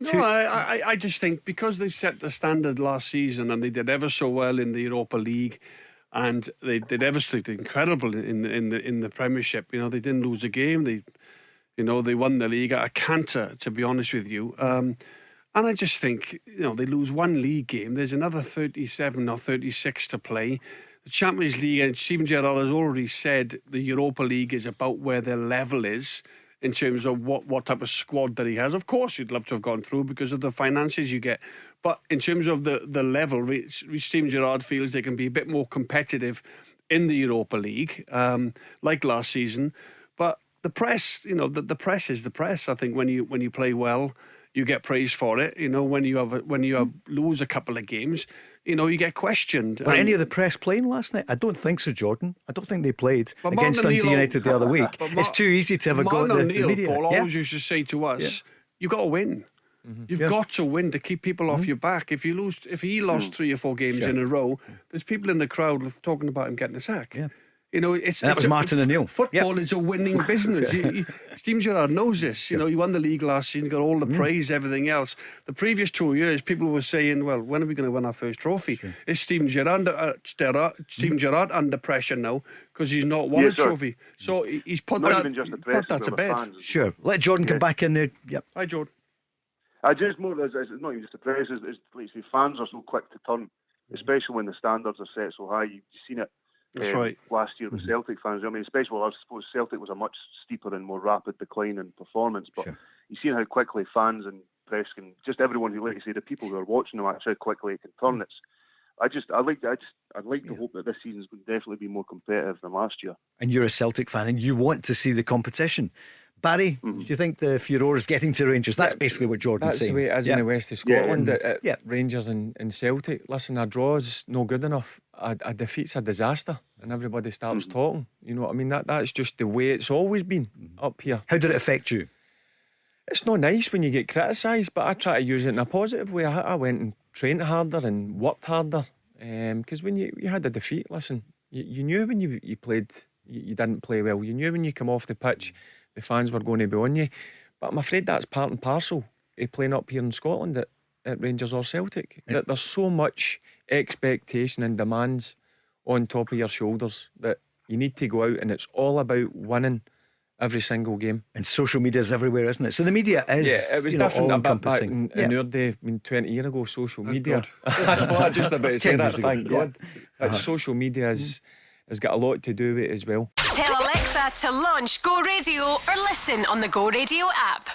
No, I just think because they set the standard last season and they did ever so well in the Europa League, and they did ever so incredible in the Premiership. You know, they didn't lose a game. They won the league at a canter, to be honest with you. And I just think, they lose one league game. There's another 37 or 36 to play. The Champions League, and Steven Gerrard has already said the Europa League is about where their level is in terms of what type of squad that he has. Of course, you'd love to have gone through because of the finances you get. But in terms of the level, Steven Gerrard feels they can be a bit more competitive in the Europa League, like last season. But the press, the press is the press. I think when you play well, you get praised for it. When you lose a couple of games, you get questioned. Were any of the press playing last night? I don't think so, Jordan. I don't think they played against Dundee United the other week. It's too easy to have a go at the media. Paul always used to say to us, you've got to win. You've got to win to keep people off your back. If he lost 3 or 4 games in a row, there's people in the crowd talking about him getting a sack. That was Martin O'Neill. Football is a winning business. Steven Gerrard knows this. He won the league last season, got all the praise, everything else. The previous 2 years, people were saying, well, when are we going to win our first trophy? Is Steven Gerrard under pressure now because he's not won a trophy? So he's put that to bed. Fans. Sure. Let Jordan come back in there. Yep. Hi, Jordan. I just more as it's not even just the press. It's like the fans are so quick to turn, especially when the standards are set so high. You've seen it. That's right. Last year, the Celtic fans. I mean, especially, I suppose Celtic was a much steeper and more rapid decline in performance. But you've seen how quickly fans and press can, just everyone who, like you say, the people who are watching the match, how quickly it can turn. I'd like to hope that this season's going to definitely be more competitive than last year. And you're a Celtic fan, and you want to see the competition. Barry, do you think the Furore is getting to Rangers? That's basically what Jordan's saying. That's the way it is in the west of Scotland. Rangers and Celtic. Listen, a draw is no good enough. A defeat's a disaster, and everybody starts talking. You know what I mean? That's just the way it's always been up here. How did it affect you? It's not nice when you get criticised, but I try to use it in a positive way. I went and trained harder and worked harder, because when you had a defeat, listen, you knew when you played, you didn't play well. You knew when you come off the pitch, the fans were going to be on you. But I'm afraid that's part and parcel of playing up here in Scotland at Rangers or Celtic. That there's so much expectation and demands on top of your shoulders that you need to go out, and it's all about winning every single game. And social media is everywhere, isn't it? So the media is, it was different a bit back in our day. I mean, 20 years ago, social media. I'm just about to say that, thank God. Social media has got a lot to do with it as well. Tell Alexa to launch Go Radio or listen on the Go Radio app.